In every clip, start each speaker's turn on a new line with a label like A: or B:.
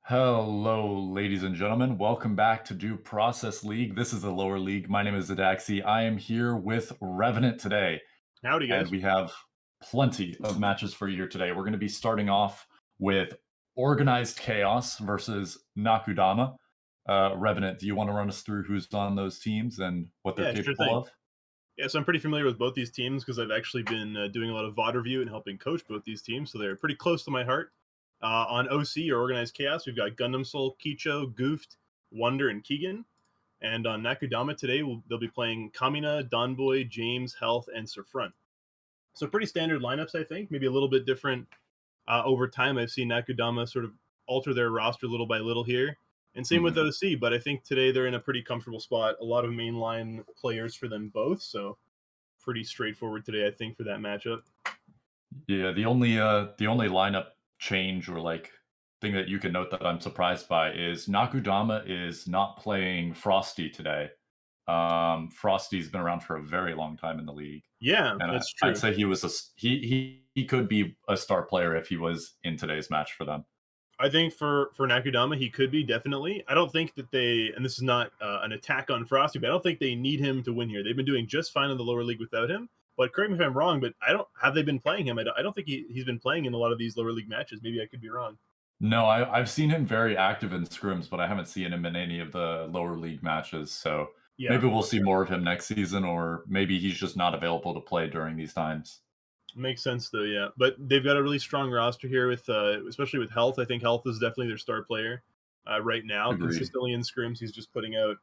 A: Hello, ladies and gentlemen. Welcome back to Due Process League. This is the lower league. My name is Zadaxi. I am here with Revenant today,
B: Howdy,
A: and
B: guys.
A: we have plenty of matches for you here today. We're going to be starting off with Organized Chaos versus Nakudama. Revenant, do you want to run us through who's on those teams and what they're
B: Yeah, sure
A: capable
B: thing.
A: of?
B: Yeah, so I'm pretty familiar with both these teams because I've actually been doing a lot of VOD review and helping coach both these teams, so they're pretty close to my heart. On OC or Organized Chaos, we've got Gundam Soul, Kicho, Goofed, Wonder, and Keegan. And on Nakudama today, they'll be playing Kamina, Donboy, James, Health, and Sir Front. So pretty standard lineups, I think. Maybe a little bit different over time. I've seen Nakudama sort of alter their roster little by little here. And same with
A: Mhm.
B: OC, but I think today they're in a pretty comfortable spot. A lot of mainline players for them both, so pretty straightforward today, I think, for that matchup.
A: Yeah, the only lineup change or like thing that you can note that I'm surprised by is Nakudama is not playing Frosty today. Frosty's been around for a very long time in the league,
B: Yeah,
A: and
B: that's
A: I'd
B: true.
A: say he was he could be a star player if he was in today's match for them.
B: I think for Nakudama, he could be definitely. I don't think that they, and this is not an attack on Frosty, but I don't think they need him to win here. They've been doing just fine in the lower league without him. But correct me if I'm wrong, but I don't have they been playing him. I don't think he's been playing in a lot of these lower league matches. Maybe I could be wrong.
A: No, I've seen him very active in scrims, but I haven't seen him in any of the lower league matches. So
B: Yeah,
A: maybe we'll see more of him next season, or maybe he's just not available to play during these times.
B: makes sense though, yeah. But they've got a really strong roster here with especially with Health. I think Health is definitely their star player right now.
A: Agreed.
B: Consistently in scrims, he's just putting out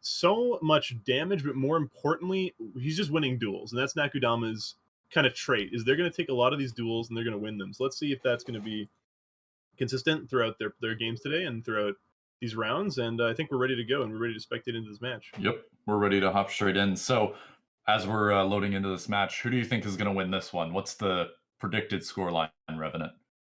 B: so much damage, but more importantly, he's just winning duels, and that's Nakudama's kind of trait. Is they're going to take a lot of these duels and they're going to win them. So let's see if that's going to be consistent throughout their games today and throughout these rounds. And I think we're ready to go and we're ready to spectate into this match.
A: Yep, we're ready to hop straight in. So, as we're loading into this match, who do you think is going to win this one? What's the predicted scoreline, Revenant?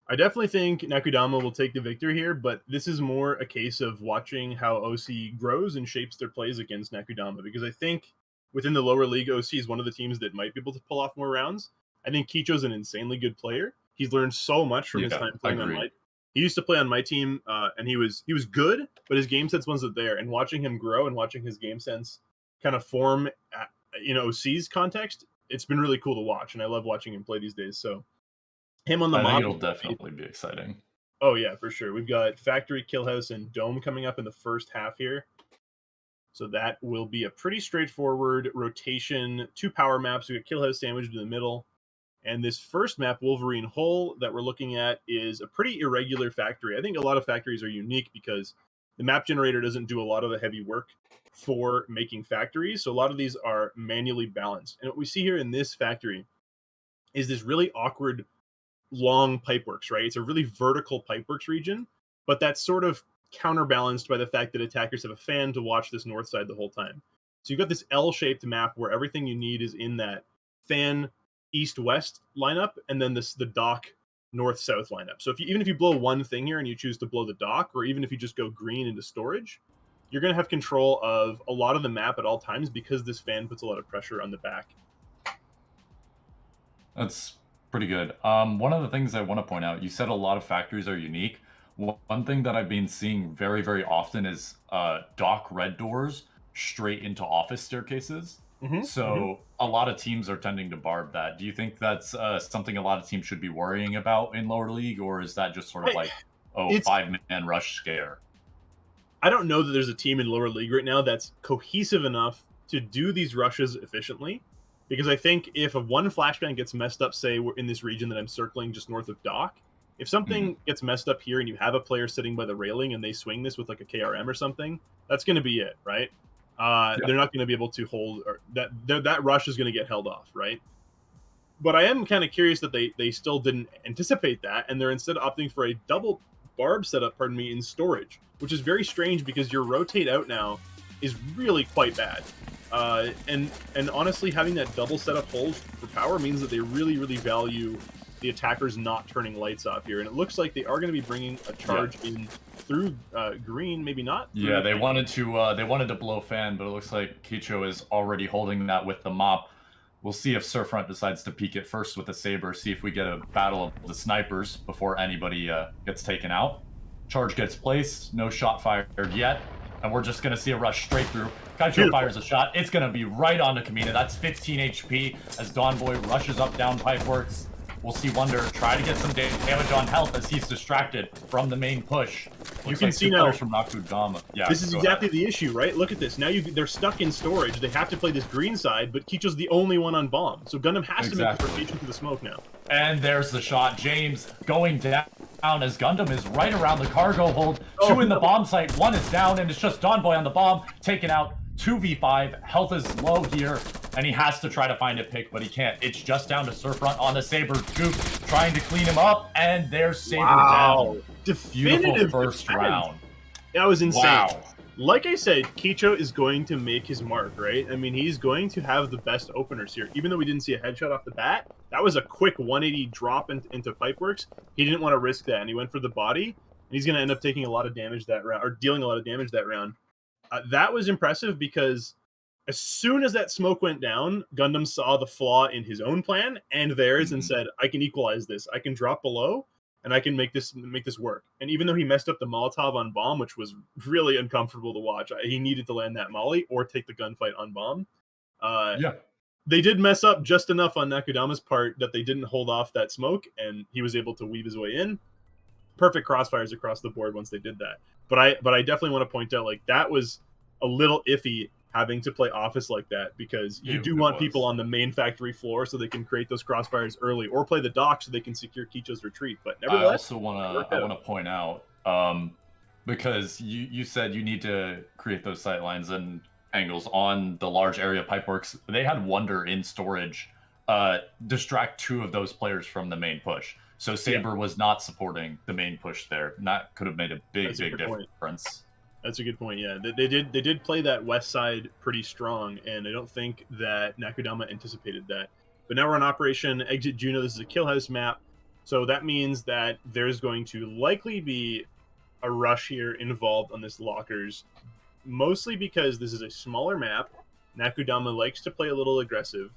B: I definitely think Nakudama will take the victory here, but this is more a case of watching how OC grows and shapes their plays against Nakudama because I think within the lower league, OC is one of the teams that might be able to pull off more rounds. I think Kicho's an insanely good player. He's learned so much from his
A: Yeah,
B: time playing on
A: agreed.
B: my. He used to play on my team, and he was good, but his game sense wasn't there. And watching him grow and watching his game sense kind of form, in OC's context, it's been really cool to watch, and I love watching him play these days. So him on the
A: I think
B: mob is
A: it'll
B: gonna be.
A: definitely be exciting.
B: Oh yeah, for sure. We've got Factory, Killhouse, and Dome coming up in the first half here. So that will be a pretty straightforward rotation. Two power maps. We got Killhouse sandwiched in the middle. And this first map, Wolverine Hole, that we're looking at is a pretty irregular factory. I think a lot of factories are unique because the map generator doesn't do a lot of the heavy work for making factories. So a lot of these are manually balanced. And what we see here in this factory is this really awkward long pipeworks, right? It's a really vertical pipeworks region, but that's sort of counterbalanced by the fact that attackers have a fan to watch this north side the whole time. So you've got this L-shaped map where everything you need is in that fan east-west lineup, and then the dock north-south lineup. So even if you blow one thing here and you choose to blow the dock, or even if you just go green into storage, you're going to have control of a lot of the map at all times because this fan puts a lot of pressure on the back.
A: That's pretty good. One of the things I want to point out, you said a lot of factories are unique. One thing that I've been seeing very, very often is dock red doors straight into office staircases.
B: Hmm.
A: So a lot of teams are tending to barb that. Do you think that's something a lot of teams should be worrying about in lower league, or is that just sort of
B: I,
A: like, oh,
B: it's
A: 5-man rush scare?
B: I don't know that there's a team in lower league right now that's cohesive enough to do these rushes efficiently. Because I think if a one flashbang gets messed up, say we're in this region that I'm circling just north of Dock, if
A: Mhm.
B: something gets messed up here and you have a player sitting by the railing and they swing this with like a KRM or something, that's going to be it, right?
A: Yeah.
B: They're not going to be able to hold or that rush is going to get held off, right? But I am kind of curious that they still didn't anticipate that, and they're instead opting for a double barb setup, pardon me, in storage, which is very strange because your rotate out now is really quite bad. And honestly, having that double setup hold for power means that they really value the attackers not turning lights off here, and it looks like they are going to be bringing a
A: Yeah.
B: charge in through green, maybe not through
A: Yeah,
B: the.
A: they wanted to blow fan, but it looks like Kicho is already holding that with the mop. We'll see if Surfront decides to peek it first with the saber. See if we get a battle of the snipers before anybody gets taken out. Charge gets placed, no shot fired yet, and we're just going to see a rush straight through. Kaicho
B: Beautiful.
A: fires a shot. It's going to be right onto Kamina. That's 15 HP as Dawn Boy rushes up down Pipeworks. We'll see Wonder try to get some damage on health as he's distracted from the main push.
B: You can see now
A: from Nakudama. Yeah,
B: this is exactly the issue, right? Look at this. Now they're stuck in storage. They have to play this green side, but Kicho's the only one on bomb. So Gundam has to make the rotation to the smoke now.
A: And there's the shot. James going down as Gundam is right around the cargo hold. Two in the bomb site. One is down, and it's just Dawn Boy on the bomb, taken out. 2v5. Health is low here, and he has to try to find a pick, but he can't. It's just down to Surfront on the Saber. Goof trying to clean him up, and there's Saber down. Beautiful first round.
B: That was insane.
A: Wow.
B: Like I said, Kicho is going to make his mark, right? I mean, he's going to have the best openers here. Even though we didn't see a headshot off the bat, that was a quick 180 drop into Pipeworks. He didn't want to risk that, and he went for the body. And he's going to end up taking a lot of damage that round, or dealing a lot of damage that round. That was impressive because as soon as that smoke went down, Gundam saw the flaw in his own plan and theirs and said, I can equalize this. I can drop below and I can make this work. And even though he messed up the Molotov on bomb, which was really uncomfortable to watch, he needed to land that molly or take the gunfight on bomb. They did mess up just enough on Nakudama's part that they didn't hold off that smoke, and he was able to weave his way in. Perfect crossfires across the board once they did that. But I definitely want to point out, like, that was a little iffy having to play office like that, because you do want people on the main factory floor so they can create those crossfires early, or play the dock so they can secure Kicho's retreat. But nevertheless,
A: I want to point out, because you said you need to create those sight lines and angles on the large area Pipeworks. They had Wonder in storage distract two of those players from the main push. So Saber was not supporting the main push there. And that could have made a big difference.
B: That's a good point. Yeah, they did play that west side pretty strong, and I don't think that Nakudama anticipated that. But now we're on Operation Exit Juno. This is a kill house map, so that means that there's going to likely be a rush here involved on this lockers, mostly because this is a smaller map. Nakudama likes to play a little aggressive.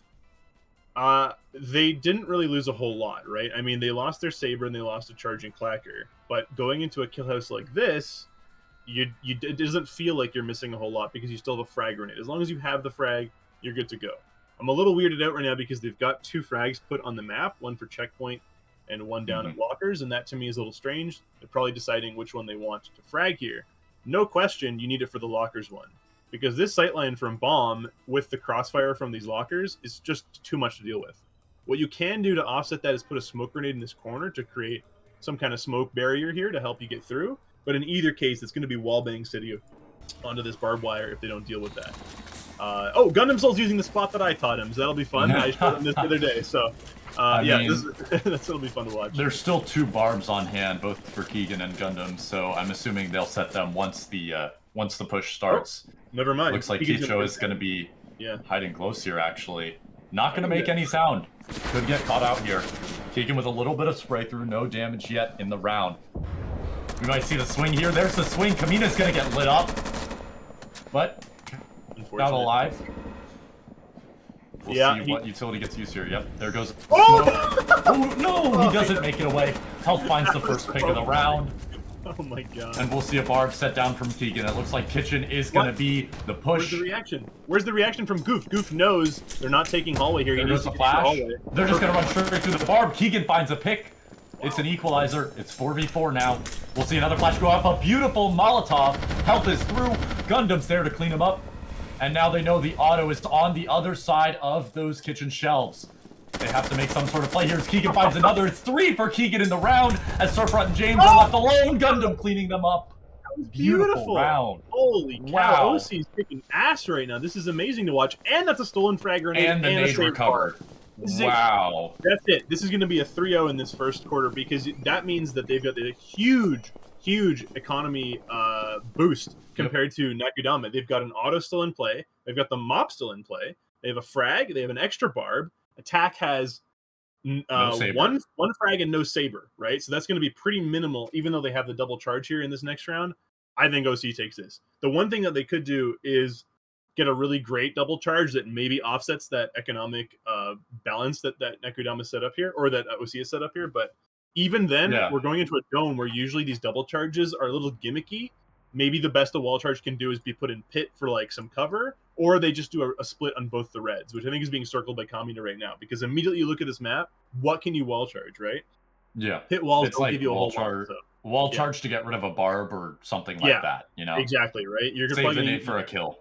B: They didn't really lose a whole lot, right? I mean, they lost their Saber and they lost a charging Clacker, but going into a kill house like this, it doesn't feel like you're missing a whole lot because you still have a frag grenade. As long as you have the frag, you're good to go. I'm a little weirded out right now because they've got two frags put on the map, one for checkpoint and one down at lockers, and that to me is a little strange. They're probably deciding which one they want to frag here. No question, you need it for the lockers one, because this sightline from bomb with the crossfire from these lockers is just too much to deal with. What you can do to offset that is put a smoke grenade in this corner to create some kind of smoke barrier here to help you get through. But in either case, it's going to be wallbang city onto this barbed wire if they don't deal with that. Oh, Gundam Soul's using the spot that I taught him, so that'll be fun. I showed him this the other day, so that'll be fun to watch.
A: There's still two barbs on hand, both for Keegan and Gundam, so I'm assuming they'll set them once the push starts.
B: Oh, never mind.
A: Looks like Kicho is going to be hiding close here, actually. Not going to make any sound. Could get caught out here. Keegan with a little bit of spray through, no damage yet in the round. We might see the swing here. There's the swing. Kamina's going to get lit up. But not alive. We'll see what utility gets used here. Yep, there goes. Oh no! He doesn't make it away. Health finds the first pick of the round.
B: Oh my god.
A: And we'll see a barb set down from Keegan. It looks like Kitchen is going to be the push.
B: Where's the reaction? Where's the reaction from Goof? Goof knows they're not taking hallway here.
A: There goes the flash. They're just going to run straight through the barb. Keegan finds a pick. It's an equalizer. It's 4v4 now. We'll see another flash go up. A beautiful Molotov. Health is through. Gundam's there to clean him up. And now they know the auto is on the other side of those kitchen shelves. They have to make some sort of play here as Keegan finds another. It's 3 for Keegan in the round as Surfront and James are left alone. Gundam cleaning them up.
B: That was beautiful
A: round.
B: Holy cow.
A: Wow.
B: OC is kicking ass right now. This is amazing to watch. And that's a stolen frag grenade.
A: And the nade recovered. Wow.
B: That's it. This is going to be a 3-0 in this first quarter, because that means that they've got a huge economy boost compared to Nakudama. They've got an auto still in play. They've got the mop still in play. They have a frag. They have an extra barb. Attack has one frag and no saber, right? So that's going to be pretty minimal, even though they have the double charge here in this next round. I think OC takes this. The one thing that they could do is get a really great double charge that maybe offsets that economic balance that Nakudama set up here, or that OC has set up here. But Even then,
A: Yeah.
B: we're going into a dome where usually these double charges are a little gimmicky. Maybe the best a wall charge can do is be put in pit for like some cover, or they just do a split on both the reds, which I think is being circled by Kamina right now. Because immediately you look at this map, what can you wall charge, right?
A: Yeah.
B: Pit walls
A: It's
B: don't
A: like
B: give you a whole lot. So
A: wall
B: yeah,
A: charge to get rid of a barb or something like
B: yeah,
A: that, you know?
B: exactly, right. You're
A: Save the
B: plugging
A: nade for a kill.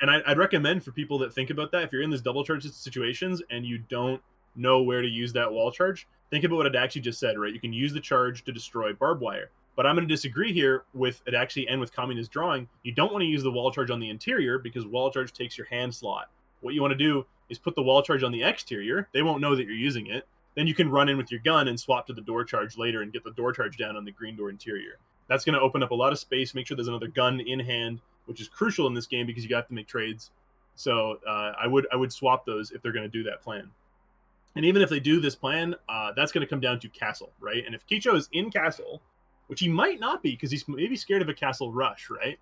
B: and I'd recommend for people that think about that, if you're in these double charge situations and you don't know where to use that wall charge, think about what Adaxi just said, right? You can use the charge to destroy barbed wire. But I'm going to disagree here with Adaxi and with Kamina's drawing. You don't want to use the wall charge on the interior because wall charge takes your hand slot. What you want to do is put the wall charge on the exterior. They won't know that you're using it. Then you can run in with your gun and swap to the door charge later and get the door charge down on the green door interior. That's going to open up a lot of space, make sure there's another gun in hand, which is crucial in this game because you have to make trades. So I would swap those if they're going to do that plan. And even if they do this plan, that's going to come down to castle, right? And if Kicho is in castle, which he might not be because he's maybe scared of a castle rush, right?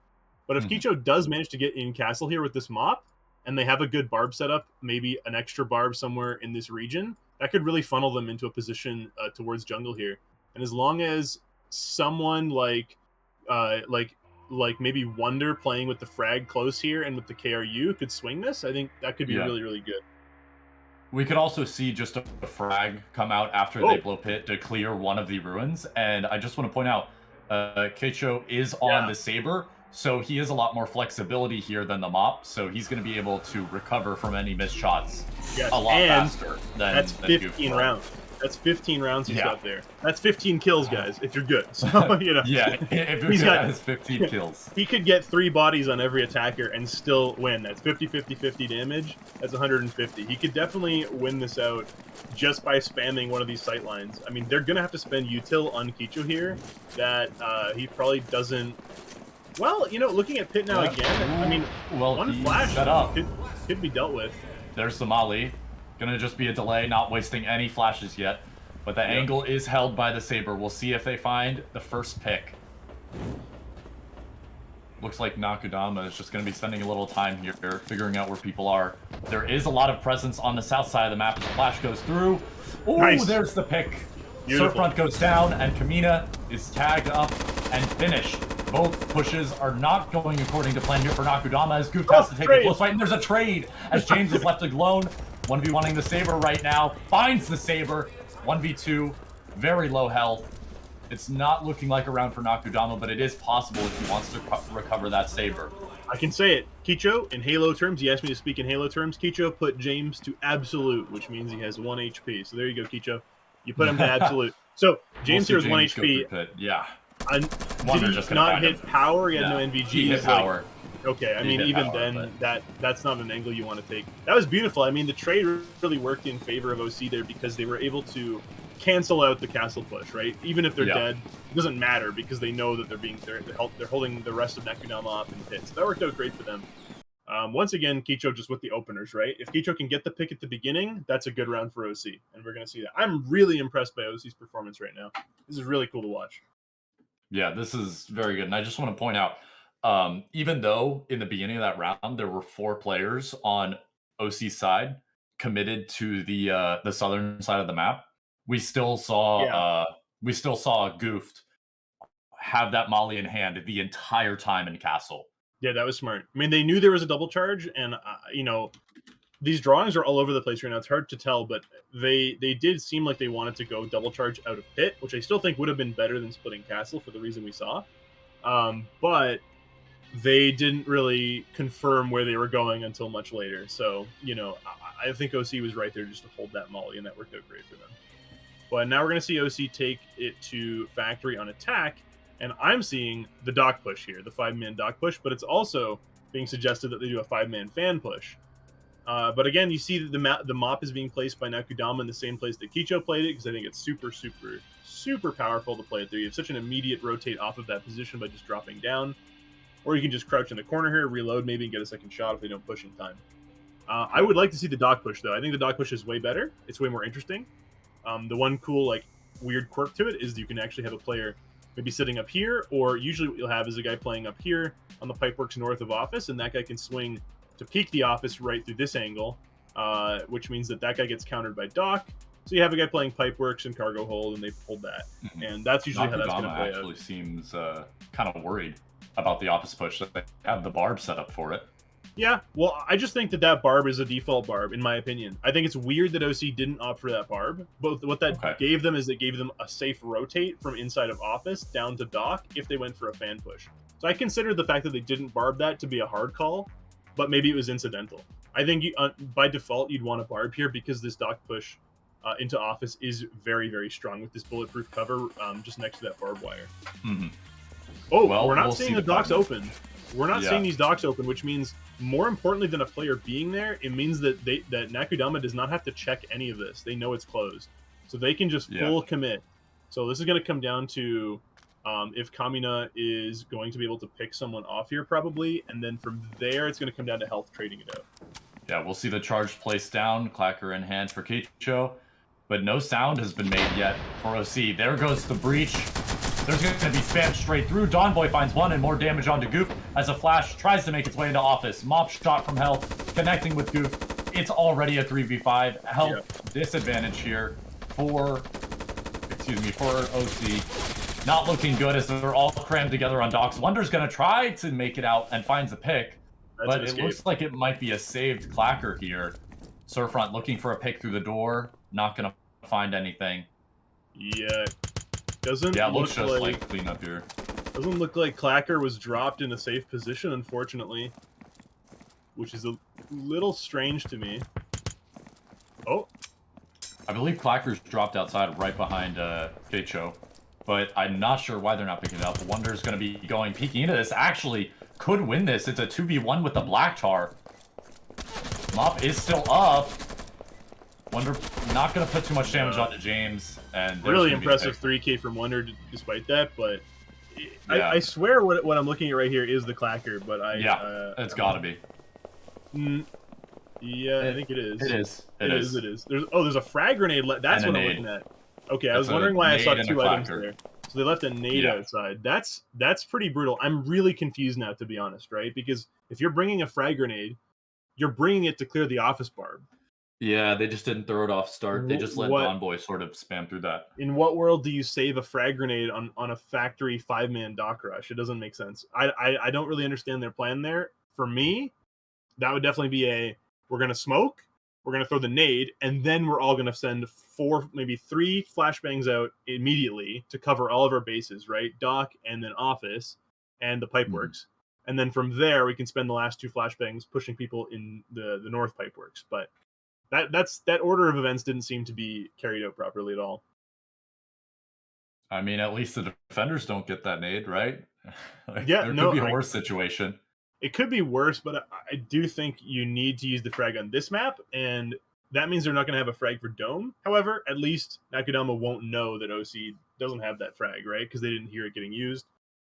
B: But if Kicho does manage to get in castle here with this mop, and they have a good barb setup, maybe an extra barb somewhere in this region, that could really funnel them into a position towards jungle here. And as long as someone uh, like maybe Wonder playing with the frag close here and with the KRU could swing this, I think that could be
A: Yeah.
B: really, really good.
A: We could also see just a frag come out after they blow pit to clear one of the ruins. And I just want to point out, Keicho is on the Saber, so he has a lot more flexibility here than the Mop. So he's going to be able to recover from any missed shots a lot faster than
B: that's 15 rounds. That's 15 rounds he's got there. That's 15 kills, guys, if you're good. So, you know.
A: Yeah, if you're good, that is 15 kills.
B: He could get 3 bodies on every attacker and still win. That's 50, 50, 50 damage. That's 150. He could definitely win this out just by spamming one of these sight lines. I mean, they're going to have to spend util on Kicho here that he probably doesn't. Well, you know, looking at Pit now again, I mean, one flash
A: set up.
B: could be dealt with.
A: There's the Molly. Gonna just be a delay, not wasting any flashes yet. But the angle is held by the Saber. We'll see if they find the first pick. Looks like Nakudama is just going to be spending a little time here, figuring out where people are. There is a lot of presence on the south side of the map as the flash goes through. Oh, nice. There's the pick. Surfront goes down, and Kamina is tagged up and finished. Both pushes are not going according to plan here for Nakudama as Goof has to take a close fight, and there's a trade as James is left alone. 1v1ing the Saber right now. Finds the Saber. 1v2. Very low health. It's not looking like a round for Nakudama, but it is possible if he wants to recover that Saber.
B: I can say it. Kicho, in Halo terms, he asked me to speak in Halo terms. Kicho put James to absolute, which means he has 1 HP. So there you go, Kicho. You put him to absolute. So James here has 1 HP.
A: Yeah.
B: Did he not hit power? He had no NVG.
A: He hit power.
B: Okay, I mean, even then, that's not an angle you want to take. That was beautiful. I mean, the trade really worked in favor of OC there because they were able to cancel out the castle push, right? Even if they're dead, it doesn't matter because they know that they're holding the rest of Nakudama up in pit. So that worked out great for them. Once again, Kicho just with the openers, right? If Kicho can get the pick at the beginning, that's a good round for OC, and we're going to see that. I'm really impressed by OC's performance right now. This is really cool to watch.
A: Yeah, this is very good. And I just want to point out, even though in the beginning of that round there were 4 players on OC's side committed to the southern side of the map, we still saw Goofed have that Molly in hand the entire time in castle.
B: Yeah, that was smart. I mean, they knew there was a double charge, and you know, these drawings are all over the place right now. It's hard to tell, but they did seem like they wanted to go double charge out of pit, which I still think would have been better than splitting castle for the reason we saw. But they didn't really confirm where they were going until much later. So, you know, I think OC was right there just to hold that Molly, and that worked out great for them. But now we're going to see OC take it to factory on attack, and I'm seeing the dock push here, the 5-man dock push, but it's also being suggested that they do a 5-man fan push. But again, you see that the mop is being placed by Nakudama in the same place that Kicho played it, because I think it's super, super, super powerful to play it there. You have such an immediate rotate off of that position by just dropping down. Or you can just crouch in the corner here, reload maybe, and get a second shot if they don't push in time. I would like to see the dock push, though. I think the dock push is way better. It's way more interesting. The one cool, like, weird quirk to it is you can actually have a player maybe sitting up here, or usually what you'll have is a guy playing up here on the pipeworks north of office, and that guy can swing to peek the office right through this angle, which means that guy gets countered by dock, So you have a guy playing Pipeworks and Cargo Hold, and they pulled that. And that's usually how that's going to
A: Nakudama
B: play
A: actually
B: out.
A: seems kind of worried about the office push. That they have the barb set up for it.
B: Yeah, well, I just think that that barb is a default barb, in my opinion. I think it's weird that OC didn't opt for that barb. But what that
A: Okay.
B: gave them is it gave them a safe rotate from inside of office down to dock if they went for a fan push. So I consider the fact that they didn't barb that to be a hard call, but maybe it was incidental. I think by default you'd want a barb here because this dock push into office is very, very strong with this bulletproof cover just next to that barbed wire.
A: Mm-hmm.
B: Oh,
A: well,
B: we're not
A: we'll
B: seeing
A: see
B: the docks open. We're not
A: Yeah.
B: seeing these docks open, which means more importantly than a player being there, it means that that Nakudama does not have to check any of this. They know it's closed, so they can just full commit. So this is going to come down to if Kamina is going to be able to pick someone off here, probably, and then from there it's going to come down to health trading it out.
A: Yeah, we'll see the charge placed down, Clacker in hand for Keicho, but no sound has been made yet for OC. There goes the breach. There's going to be spam straight through. Dawnboy finds one and more damage onto Goof as a flash tries to make its way into office. Mop shot from health, connecting with Goof. It's already a 3v5. Health disadvantage here for OC. Not looking good as they're all crammed together on docks. Wonder's going to try to make it out and finds a pick, but it looks like it might be a saved Clacker here. Surfront looking for a pick through the door. Not going to find anything.
B: Yeah. Doesn't
A: looks just
B: look
A: like cleanup here.
B: Doesn't look like Clacker was dropped in a safe position, unfortunately, which is a little strange to me. Oh,
A: I believe Clacker's dropped outside right behind Keicho, but I'm not sure why they're not picking it up. Wonder's going to be peeking into this. Actually, could win this. It's a 2v1 with the Black Tar. Mop is still up. Wonder not going to put too much damage onto James. And
B: really impressive 3K from Wonder despite that, but I swear what I'm looking at right here is the Clacker, but
A: it's got to be.
B: I think it is.
A: It is.
B: There's a frag grenade. That's what I'm looking at. Okay, I was wondering why I saw 2 items there. So they left a nade outside. That's pretty brutal. I'm really confused now, to be honest, right? Because if you're bringing a frag grenade, you're bringing it to clear the office barb.
A: Yeah, they just didn't throw it off start. They just let Dawnboy sort of spam through that.
B: In what world do you save a frag grenade on a factory 5-man dock rush? It doesn't make sense. I don't really understand their plan there. For me, that would definitely be we're going to smoke, we're going to throw the nade, and then we're all going to send 4, maybe 3 flashbangs out immediately to cover all of our bases, right? Dock and then office and the Pipeworks. And then from there, we can spend the last 2 flashbangs pushing people in the north Pipeworks. But that order of events didn't seem to be carried out properly at all.
A: I mean, at least the defenders don't get that nade, right? There could be a worse situation.
B: It could be worse, but I do think you need to use the frag on this map, and that means they're not going to have a frag for Dome. However, at least Nakudama won't know that OC doesn't have that frag, right? Because they didn't hear it getting used.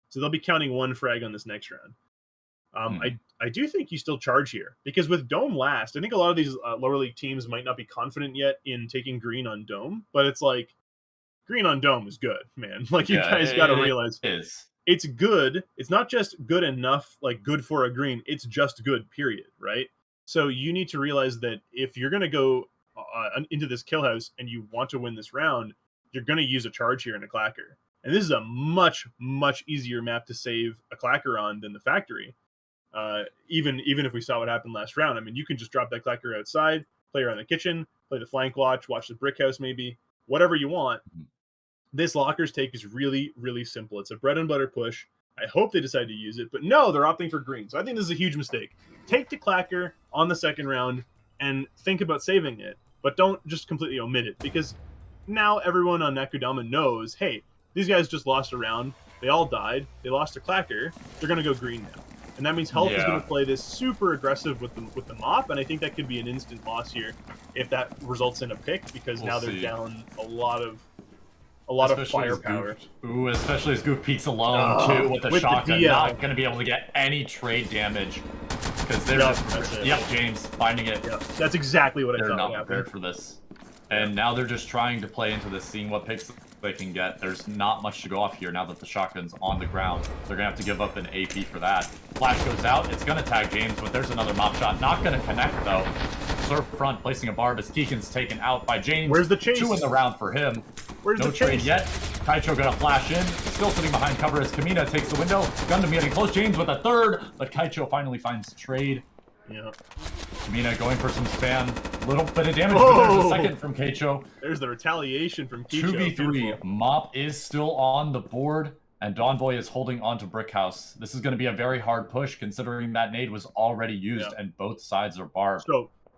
B: So they'll be counting 1 frag on this next round. I do think you still charge here, because with Dome last, I think a lot of these lower league teams might not be confident yet in taking green on Dome, but it's like, green on Dome is good, man. Like, you guys got to realize it's good. It's not just good enough, like good for a green. It's just good, period, right? So you need to realize that if you're going to go into this kill house and you want to win this round, you're going to use a charge here and a Clacker. And this is a much, much easier map to save a Clacker on than the factory. Even if we saw what happened last round, I mean, you can just drop that Clacker outside, play around the kitchen, play the flank watch the brick house, maybe whatever you want. This Locker's take is really, really simple. It's a bread and butter push. I hope they decide to use it, but no, they're opting for green. So I think this is a huge mistake. Take the Clacker on the second round and think about saving it, but don't just completely omit it, because now everyone on Nakudama knows, hey, these guys just lost a round. They all died. They lost a Clacker. They're going to go green now. And that means Health is going to play this super aggressive with the Mop, and I think that could be an instant loss here if that results in a pick, because now they're down a lot lot of firepower.
A: Especially as Goof peeks alone too with the shotgun, not going to be able to get any trade damage because they're James finding it.
B: Yep. That's exactly what I thought.
A: They're not prepared for this, and now they're just trying to play into this, seeing what picks they can get. There's not much to go off here now that the shotgun's on the ground. They're gonna have to give up an AP for that. Flash goes out. It's gonna tag James, but there's another mop shot. Not gonna connect though. Surf front, placing a barb as Keegan's taken out by James.
B: Where's the chase?
A: 2 in the round for him.
B: Where's
A: no
B: the
A: trade
B: chase?
A: yet. Kaicho gonna flash in. Still sitting behind cover as Kamina takes the window. Gundam getting close. James with a third, but Kaicho finally finds trade.
B: Yeah.
A: Kamina going for some spam. Little bit of damage, but there's a second from Kaicho.
B: There's the retaliation from Kaicho.
A: 2v3.
B: Beautiful.
A: Mop is still on the board, and Donboy is holding on to Brickhouse. This is going to be a very hard push, considering that nade was already used, and both sides are barbed.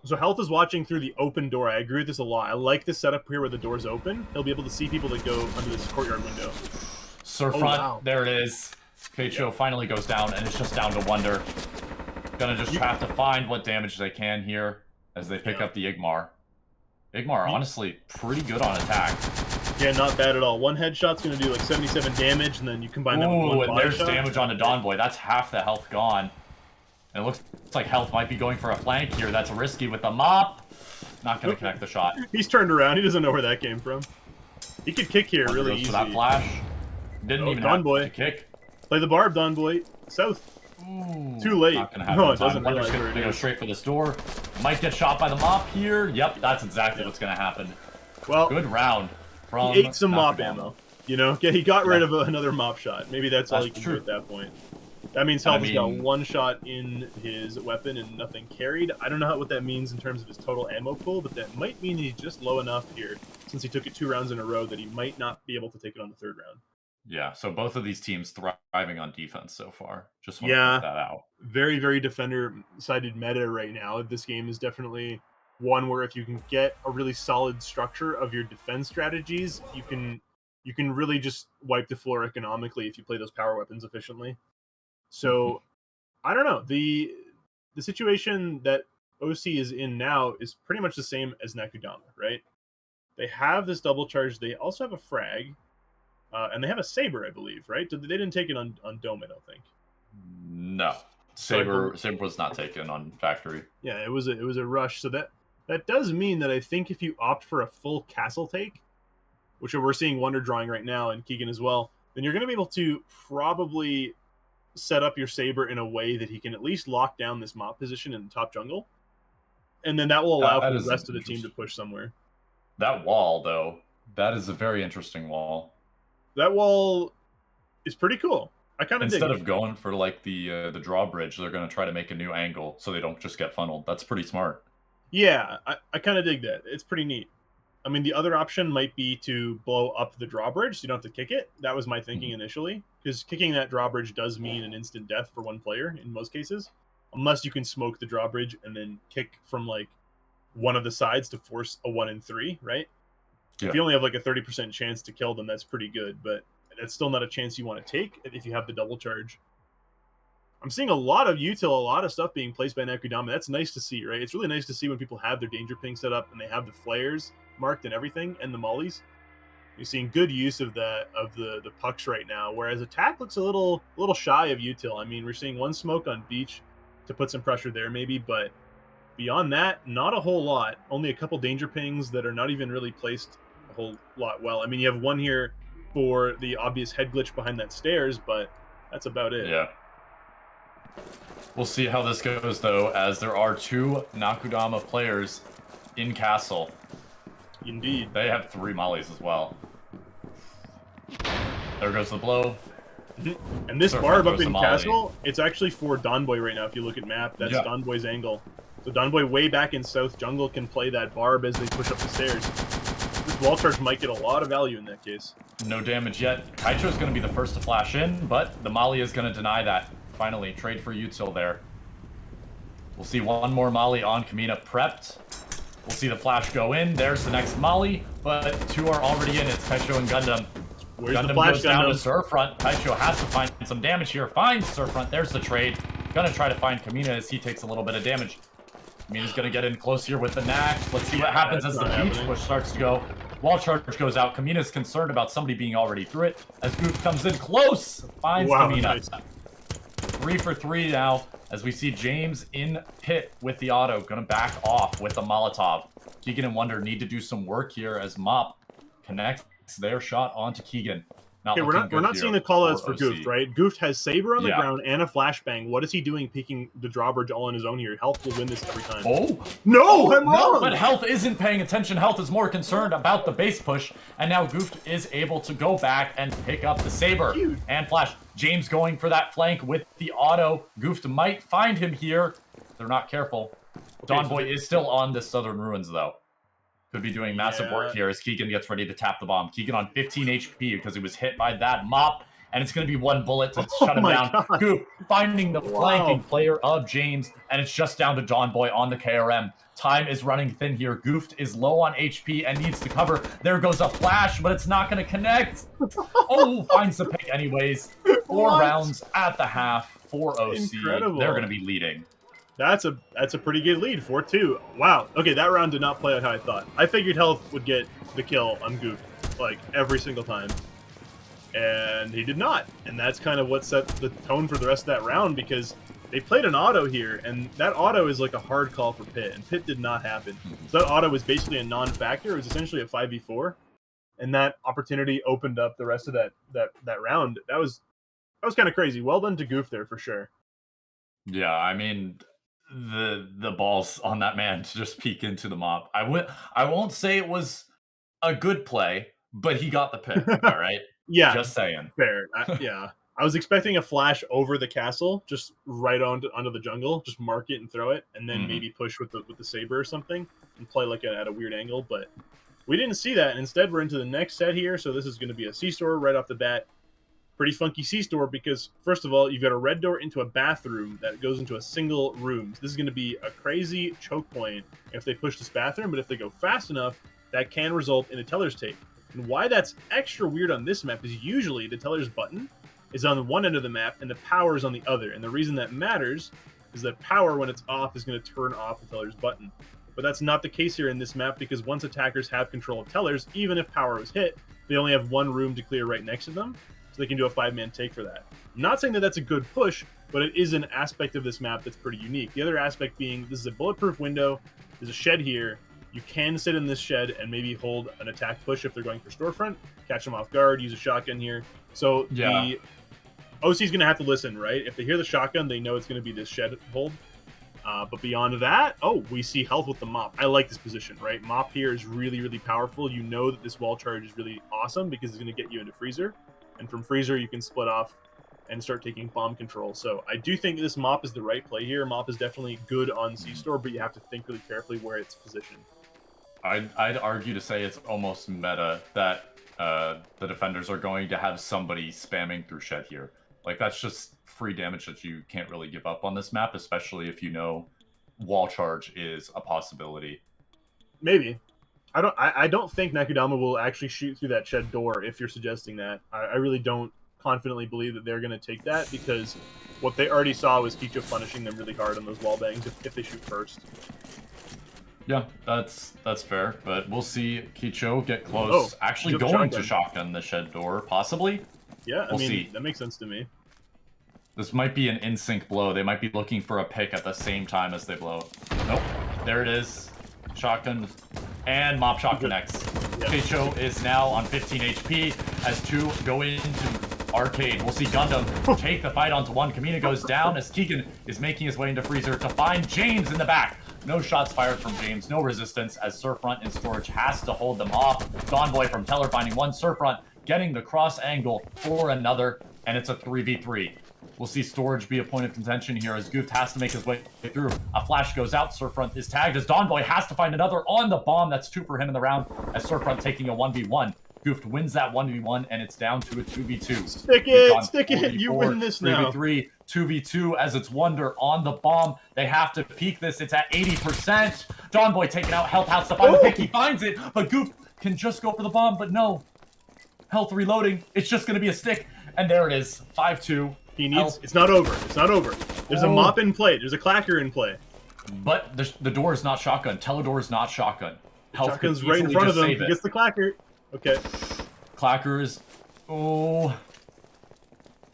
B: So Health is watching through the open door. I agree with this a lot. I like this setup here where the door's open. He'll be able to see people that go under this courtyard window.
A: Surf front, there it is. Kaicho finally goes down, and it's just down to Wonder. Gonna just have to find what damage they can here as they pick up the Igmar. Igmar, honestly, pretty good on attack.
B: Yeah, not bad at all. One headshot's going to do like 77 damage, and then you combine that with one
A: and there's damage on the Donboy. That's half the health gone. And it looks like Health might be going for a flank here. That's risky with the Mop. Not going to connect the shot.
B: He's turned around. He doesn't know where that came from. He could kick here really easy.
A: For that flash. Didn't even have to kick.
B: Play the barb, Donboy. South.
A: Ooh,
B: too late.
A: Not gonna happen.
B: No, it doesn't.
A: Wonder's gonna go straight for this door. Might get shot by the Mop here. Yep, that's exactly what's gonna happen.
B: Well,
A: good round from.
B: He ate some Mop ammo. You know, he got rid of another Mop shot. Maybe that's all he can do at that point. That means Health has got one shot in his weapon and nothing carried. I don't know what that means in terms of his total ammo pool, but that might mean he's just low enough here, since he took it 2 rounds in a row, that he might not be able to take it on the 3rd round.
A: Yeah, so both of these teams thriving on defense so far. Just want to point that out.
B: Very, very defender-sided meta right now. This game is definitely one where if you can get a really solid structure of your defense strategies, you can really just wipe the floor economically if you play those power weapons efficiently. So, I don't know. The situation that OC is in now is pretty much the same as Nakudama, right? They have this double charge. They also have a frag. And they have a Saber, I believe, right? They didn't take it on Dome, I don't think.
A: No. Saber was not taken on Factory.
B: Yeah, it was a rush. So that does mean that I think if you opt for a full castle take, which we're seeing Wonder drawing right now and Keegan as well, then you're going to be able to probably set up your Saber in a way that he can at least lock down this Mop position in the top jungle. And then that will allow for the rest of the team to push somewhere.
A: That wall, though, that is a very interesting wall.
B: That wall is pretty cool. I kind of dig it.
A: Instead of going for like the drawbridge, they're going to try to make a new angle so they don't just get funneled. That's pretty smart.
B: Yeah, I kind of dig that. It's pretty neat. I mean, the other option might be to blow up the drawbridge so you don't have to kick it. That was my thinking initially, because kicking that drawbridge does mean an instant death for one player in most cases, unless you can smoke the drawbridge and then kick from like one of the sides to force a 1 in 3, right? Yeah. If you only have like a 30% chance to kill them, that's pretty good, but that's still not a chance you want to take if you have the double charge. I'm seeing a lot of util, a lot of stuff being placed by Nakudama. That's nice to see, right? It's really nice to see when people have their danger ping set up and they have the flares marked and everything, and the mollies. You're seeing good use of the pucks right now, whereas attack looks a little shy of util. I mean, we're seeing one smoke on beach to put some pressure there maybe, but beyond that, not a whole lot. Only a couple danger pings that are not even really placed a whole lot well. I mean, you have one here for the obvious head glitch behind that stairs, but that's about it.
A: Yeah. We'll see how this goes, though, as there are 2 Nakudama players in Castle.
B: Indeed.
A: They have 3 mollies as well. There goes the blow.
B: And this barb up in Castle, it's actually for Donboy right now. If you look at map, that's Donboy's angle. So Donboy way back in South Jungle can play that barb as they push up the stairs. This wall charge might get a lot of value in that case.
A: No damage yet. Kaicho's going to be the first to flash in, but the molly is going to deny that. Finally, trade for util there. We'll see one more molly on Kamina prepped. We'll see the flash go in. There's the next molly, but 2 are already in. It's Kaicho and Gundam.
B: Where's
A: Gundam
B: the flash
A: goes down to Surf front. Kaicho has to find some damage here. Finds Surf front. There's the trade. Gonna try to find Kamina as he takes a little bit of damage. Kamina's gonna get in close here with the knack. Let's see what happens as the beach push starts to go. Wall charge goes out. Kamina's concerned about somebody being already through it. As Goof comes in close, finds Kamina. Nice. 3 for 3 now, as we see James in pit with the auto. Gonna back off with the Molotov. Keegan and Wonder need to do some work here as Mop connects their shot onto Keegan. Not
B: Okay,
A: looking
B: we're
A: good
B: not
A: here
B: seeing the callouts for
A: for
B: Gooft,
A: OC.
B: right? Gooft has Saber on the
A: Yeah.
B: ground and a flashbang. What is he doing peeking the drawbridge all on his own here? Health will win this every time.
A: Oh!
B: No,
A: Oh,
B: I'm
A: no,
B: wrong!
A: but Health isn't paying attention. Health is more concerned about the base push, and now Gooft is able to go back and pick up the Saber.
B: Huge.
A: And Flash. James going for that flank with the auto. Gooft might find him here. They're not careful.
B: Okay,
A: Donboy is still on the Southern Ruins, though. Could be doing massive work
B: Yeah.
A: here as Keegan gets ready to tap the bomb. Keegan on 15 HP because he was hit by that mop, and it's going to be one bullet to shut him
B: my
A: down.
B: God.
A: Goof finding the
B: Wow.
A: flanking player of James, and it's just down to Donboy on the KRM. Time is running thin here. Gooft is low on HP and needs to cover. There goes a flash, but it's not going to connect. Oh, finds the pick anyways. 4
B: What?
A: rounds at the half for OC.
B: Incredible.
A: They're going to be leading.
B: That's a pretty good lead, 4-2. Wow. Okay, that round did not play out how I thought. I figured Health would get the kill on Goof, like, every single time. And he did not. And that's kind of what set the tone for the rest of that round, because they played an auto here, and that auto is like a hard call for Pit, and Pit did not happen. So that auto was basically a non-factor. It was essentially a 5v4. And that opportunity opened up the rest of that round. That was kind of crazy. Well done to Goof there, for sure.
A: Yeah, I mean, the balls on that man to just peek into the mob. I won't say it was a good play, but he got the pick. All right.
B: Yeah,
A: Just saying.
B: fair. Yeah, I was expecting a flash over the castle, just right onto the jungle, just mark it and throw it, and then maybe push with the saber or something and play like at a weird angle. But we didn't see that. And instead, we're into the next set here. So this is going to be a C-store right off the bat. Pretty funky C-store because, first of all, you've got a red door into a bathroom that goes into a single room. So this is going to be a crazy choke point if they push this bathroom, but if they go fast enough, that can result in a teller's take. And why that's extra weird on this map is usually the teller's button is on one end of the map and the power is on the other. And the reason that matters is that power, when it's off, is going to turn off the teller's button. But that's not the case here in this map because once attackers have control of tellers, even if power was hit, they only have one room to clear right next to them. So they can do a 5-man take for that. I'm not saying that that's a good push, but it is an aspect of this map that's pretty unique. The other aspect being this is a bulletproof window. There's a shed here. You can sit in this shed and maybe hold an attack push if they're going for storefront, catch them off guard, use a shotgun here. So the OC is going to have to listen, right? If they hear the shotgun, they know it's going to be this shed hold. But beyond that, we see Health with the mop. I like this position, right? Mop here is really, really powerful. You know that this wall charge is really awesome because it's going to get you into Freezer. And from Freezer, you can split off and start taking bomb control. So I do think this mop is the right play here. Mop is definitely good on C-Store, but you have to think really carefully where it's positioned.
A: I'd argue to say it's almost meta that the defenders are going to have somebody spamming through shed here. Like, that's just free damage that you can't really give up on this map, especially if you know wall charge is a possibility.
B: Maybe. I don't think Nakudama will actually shoot through that shed door if you're suggesting that. I really don't confidently believe that they're going to take that because what they already saw was Kicho punishing them really hard on those wall bangs if they shoot first.
A: Yeah, that's fair, but we'll see Kicho get close. Actually going to shotgun the shed door, possibly?
B: Yeah,
A: we'll see.
B: That makes sense to me.
A: This might be an in-sync blow. They might be looking for a pick at the same time as they blow. Nope. There it is. Shotgun and Mop Shot connects. Kicho is now on 15 HP as 2 go into Arcade. We'll see Gundam take the fight onto 1. Kamina goes down as Keegan is making his way into Freezer to find James in the back. No shots fired from James, no resistance as Surfront in Storage has to hold them off. Gonboy from Teller finding 1. Surfront getting the cross angle for another, and it's a 3v3. We'll see Storage be a point of contention here as Goof has to make his way through. A flash goes out. Surfront is tagged as Donboy has to find another on the bomb. That's 2 for him in the round as Surfront taking a 1v1. Goof wins that 1v1 and it's down to a 2v2.
B: Stick it. You win this now.
A: 3v3, 2v2 as it's Wonder on the bomb. They have to peak this. It's at 80%. Donboy taking out Health has to find the pick. He finds it, but Goof can just go for the bomb, but no. Health reloading. It's just going to be a stick. And there it is. 5-2.
B: He needs. It's not over. It's not over. There's a mop in play. There's a clacker in play.
A: But the door is not shotgun. Teledor is not shotgun. Health
B: Shotgun's right in front of him. He gets the clacker. Okay.
A: Clackers. Oh.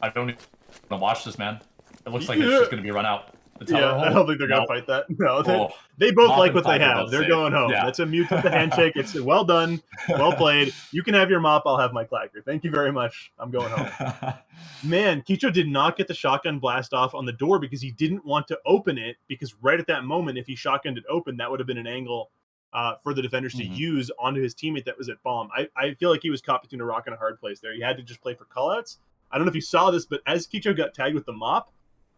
A: I don't even want to watch this, man. It looks like it's just going to be run out. The teller
B: Yeah, I
A: hold?
B: don't think they're gonna
A: No.
B: fight that. No,
A: Oh,
B: they both
A: Mop
B: like
A: and
B: what they
A: Pack are
B: have.
A: both
B: They're
A: safe.
B: going home.
A: Yeah.
B: That's a mute with the handshake. It's well done, well played. You can have your mop. I'll have my clacker. Thank you very much. I'm going home. Man, Kicho did not get the shotgun blast off on the door because he didn't want to open it, because right at that moment, if he shotgunned it open, that would have been an angle for the defenders to
A: Mhm.
B: use onto his teammate that was at bomb. I feel like he was caught between a rock and a hard place there. He had to just play for callouts. I don't know if you saw this, but as Kicho got tagged with the mop,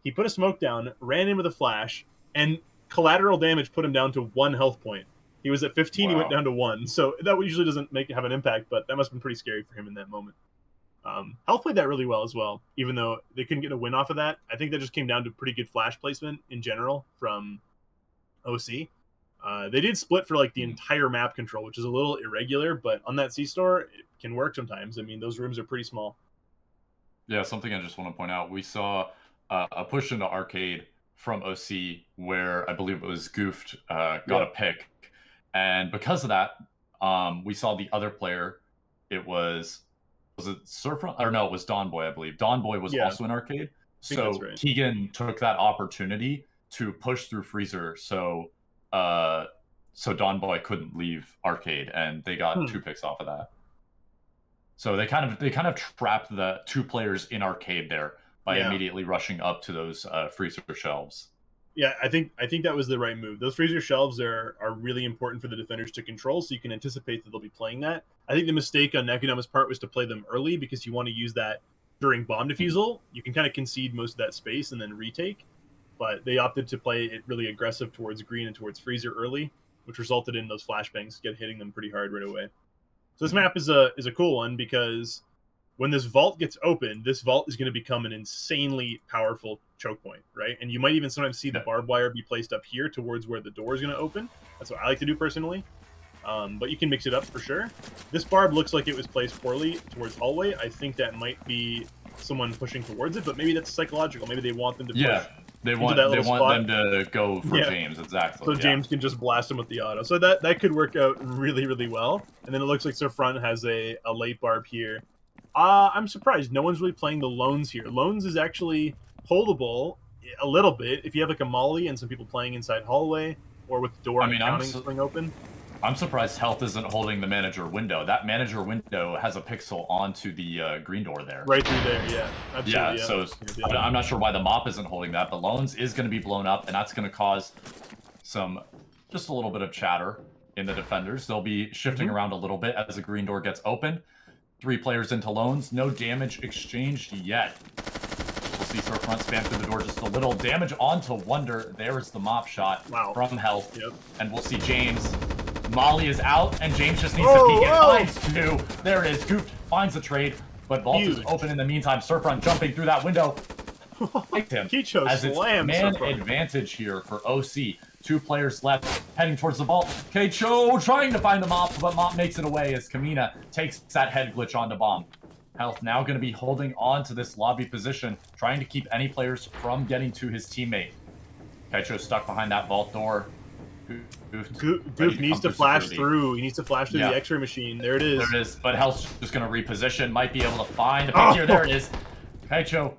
B: he put a smoke down, ran in with a flash, and collateral damage put him down to 1 health point. He was at 15, he went
A: Wow.
B: down to 1. So that usually doesn't have an impact, but that must have been pretty scary for him in that moment. Health played that really well as well, even though they couldn't get a win off of that. I think that just came down to pretty good flash placement in general from OC. They did split for like the
A: Mhm.
B: entire map control, which is a little irregular, but on that C store, it can work sometimes. I mean, those rooms are pretty small.
A: Yeah, something I just want to point out. We saw a push into arcade from OC where I believe it was Goofed got
B: Yeah,
A: a pick, and because of that, we saw the other player. It was it Surfront or no? It was Don Boy, I believe. Don Boy was
B: yeah, I
A: also in arcade,
B: think that's
A: so
B: right.
A: Keegan took that opportunity to push through Freezer, uh, so Don Boy couldn't leave arcade, and they got
B: Hmm.
A: 2 picks off of that. So they kind of trapped the 2 players in arcade there by
B: Yeah,
A: immediately rushing up to those freezer shelves.
B: yeah. I think that was the right move. Those freezer shelves are really important for the defenders to control, so you can anticipate that they'll be playing that. I think the mistake on Nakudama's part was to play them early, because you want to use that during bomb
A: Mhm.
B: defusal. You can kind of concede most of that space and then retake, but they opted to play it really aggressive towards green and towards freezer early, which resulted in those flashbangs hitting them pretty hard right away. So this
A: Mhm.
B: map is a cool one, because when this vault gets opened, this vault is going to become an insanely powerful choke point, right? And you might even sometimes see the
A: Yeah.
B: barbed wire be placed up here towards where the door is going to open. That's what I like to do personally. But you can mix it up for sure. This barb looks like it was placed poorly towards hallway. I think that might be someone pushing towards it, but maybe that's psychological. Maybe they want them to
A: Yeah.
B: push
A: They
B: into that
A: want they
B: little
A: want
B: spot.
A: them to go for
B: Yeah,
A: James, exactly.
B: so
A: Yeah.
B: James can just blast him with the auto. So that could work out really, really well. And then it looks like Sir Front has a late barb here. I'm surprised no one's really playing the loans here. Loans is actually holdable a little bit if you have like a molly and some people playing inside hallway, or with the door
A: I
B: on
A: mean,
B: accounting swing open.
A: I'm surprised Health isn't holding the manager window. That manager window has a pixel onto the green door there.
B: Right through there, yeah.
A: Yeah,
B: Absolutely, yeah.
A: so
B: Yeah.
A: I'm not sure why the mop isn't holding that, but Loans is going to be blown up, and that's going to cause some just a little bit of chatter in the defenders. They'll be shifting
B: Hmm.
A: around a little bit as the green door gets open. 3 players into Loans, no damage exchanged yet. We'll see Surfront spam through the door just a little. Damage onto Wonder. There's the mop shot
B: Wow.
A: from Health.
B: Yep.
A: And we'll see James. Molly is out, and James just needs to peek and
B: Oh,
A: finds 2. There it is. Goop finds the trade, but Vault is
B: huge.
A: open in the meantime. Surfront jumping through that window. Liked him.
B: Kicho
A: As it's
B: slams
A: man
B: Sir Front.
A: advantage here for OC. 2 players left, heading towards the vault. Cho trying to find the mop, but mop makes it away as Kamina takes that head glitch onto bomb. Health now going to be holding on to this lobby position, trying to keep any players from getting to his teammate. Kaicho stuck behind that vault door.
B: Goof needs to flash through. He needs to flash through the X-ray machine. There it is.
A: There it is. But Health's just going to reposition. Might be able to find a pick
B: Oh.
A: here. There it is. Kaicho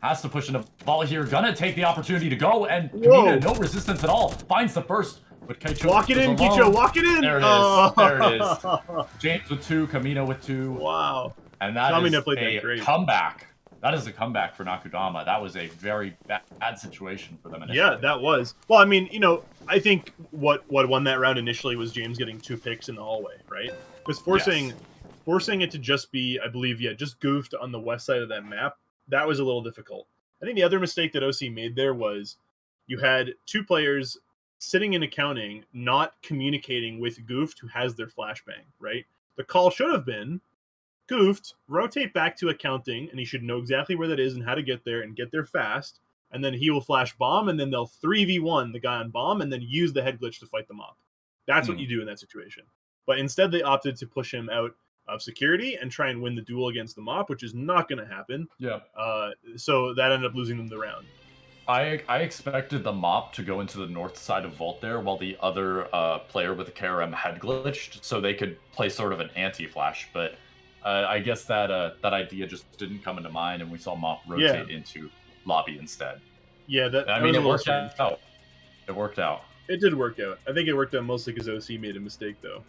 A: has to push into vault here. Gonna take the opportunity to go. And Kamina, no resistance at all. Finds the first. But Kaicho
B: walk it in, Kicho. Walk it in.
A: There it is.
B: Oh.
A: There it is. James with 2. Kamina with 2.
B: Wow.
A: And that
B: Kamina
A: is
B: played that
A: a
B: great.
A: comeback. That is a comeback for Nakudama. That was a very bad situation for them initially.
B: Yeah, that was. Well, I mean, I think what won that round initially was James getting 2 picks in the hallway, right? Because forcing it to just be, I believe, just goofed on the west side of that map, that was a little difficult. I think the other mistake that OC made there was you had 2 players sitting in accounting, not communicating with Goofed, who has their flashbang, right? The call should have been, Goofed, rotate back to accounting, and he should know exactly where that is and how to get there and get there fast. And then he will flash bomb, and then they'll 3v1 the guy on bomb, and then use the head glitch to fight them off. That's what you do in that situation. But instead, they opted to push him out of security and try and win the duel against the mop, which is not going to happen.
A: Yeah.
B: So that ended up losing them the round.
A: I expected the mop to go into the north side of Vault there, while the other player with the KRM had glitched, so they could play sort of an anti-flash. But I guess that idea just didn't come into mind, and we saw mop rotate into lobby instead.
B: Yeah, that,
A: I
B: that
A: mean,
B: was a
A: it
B: little
A: worked
B: strange.
A: out. It worked out.
B: It did work out. I think it worked out mostly because OC made a mistake, though.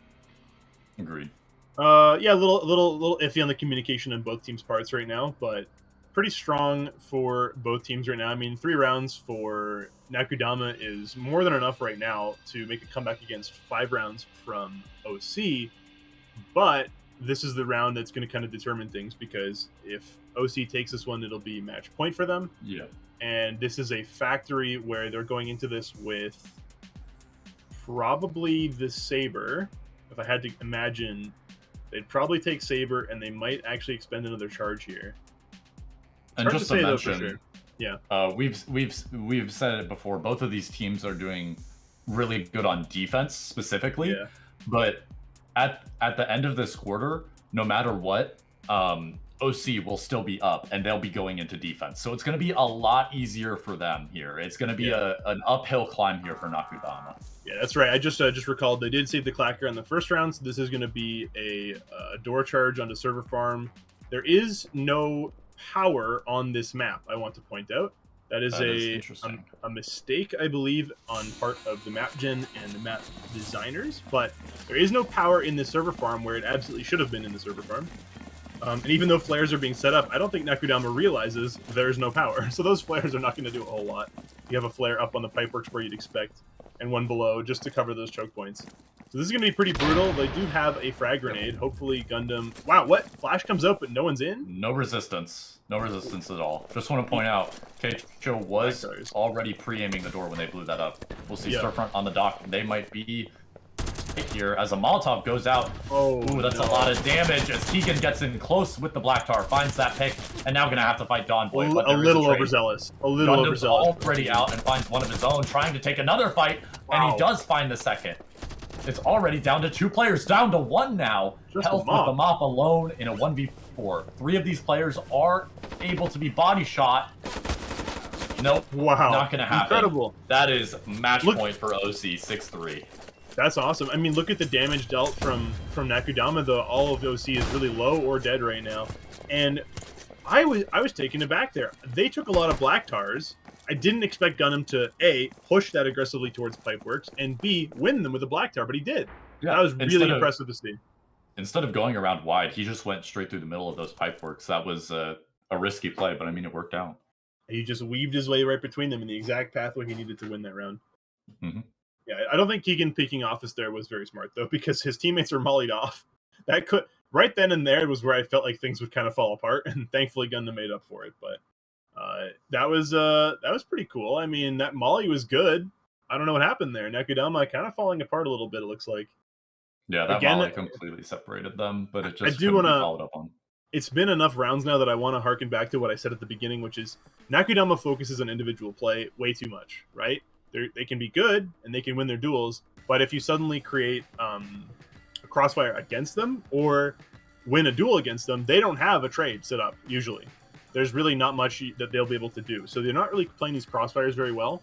A: Agreed.
B: Yeah, a little iffy on the communication on both teams' parts right now, but pretty strong for both teams right now. I mean, 3 rounds for Nakudama is more than enough right now to make a comeback against 5 rounds from OC. But this is the round that's going to kind of determine things because if OC takes this one, it'll be match point for them.
A: Yeah.
B: And this is a factory where they're going into this with probably the Saber. If I had to imagine, they'd probably take Saber, and they might actually expend another charge here. It's
A: And
B: hard
A: just
B: to say
A: to
B: though for
A: mention,
B: sure. Yeah,
A: we've said it before. Both of these teams are doing really good on defense specifically,
B: yeah,
A: but at the end of this quarter, no matter what, OC will still be up and they'll be going into defense. So it's going to be a lot easier for them here. It's going to be
B: yeah,
A: an uphill climb here for Nakudama.
B: yeah. That's right. I just recalled they did save the Clacker on the first round, so this is going to be a door charge onto server farm. There is no power on this map. I want to point out that is
A: That is interesting.
B: a mistake, I believe, on part of the map gen and the map designers. But there is no power in the server farm where it absolutely should have been in the server farm. And even though flares are being set up, I don't think Nakudama realizes there's no power. So those flares are not going to do a whole lot. You have a flare up on the pipeworks where you'd expect, and one below just to cover those choke points. So this is going to be pretty brutal. They do have a frag grenade. Hopefully Gundam... Wow, what? Flash comes out, but no one's in?
A: No resistance. No resistance at all. Just want to point out, Keicho was already pre-aiming the door when they blew that up. We'll see Storefront on the dock. They might be here as a Molotov goes out.
B: Oh,
A: ooh, that's
B: no.
A: a lot of damage as Keegan gets in close with the Black Tar, finds that pick, and now gonna have to fight Dawn Boy.
B: A little overzealous. A little
A: Gundam's
B: overzealous.
A: already out and finds one of his own, trying to take another fight, and he does find the second. It's already down to 2 players, down to 1 now.
B: Just
A: Health with the mop alone in a 1v4. 3 of these players are able to be body shot. Nope.
B: Wow.
A: Not gonna happen.
B: Incredible.
A: That is match point for OC 6-3.
B: That's awesome. I mean, look at the damage dealt from Nakudama, though. All of OC is really low or dead right now. And I was taken aback there. They took a lot of Black Tars. I didn't expect Gundam to, A, push that aggressively towards Pipeworks, and B, win them with a Black Tar, but he did. Yeah, that was really impressive to see.
A: Instead of going around wide, he just went straight through the middle of those Pipeworks. That was a risky play, but I mean, it worked out.
B: He just weaved his way right between them in the exact pathway he needed to win that round.
A: Mm-hmm.
B: Yeah, I don't think Keegan peeking office there was very smart, though, because his teammates are mollied off. That could... Right then and there was where I felt like things would kind of fall apart, and thankfully Gundam made up for it, but... that was pretty cool. I mean, that Molly was good. I don't know what happened there. Nakudama kind of falling apart a little bit, it looks like.
A: Yeah, that Molly completely separated them, but it just couldn't be followed up on.
B: It's been enough rounds now that I want to harken back to what I said at the beginning, which is Nakudama focuses on individual play way too much, right? They can be good, and they can win their duels, but if you suddenly create a crossfire against them, or win a duel against them, they don't have a trade set up, usually. There's really not much that they'll be able to do. So they're not really playing these crossfires very well.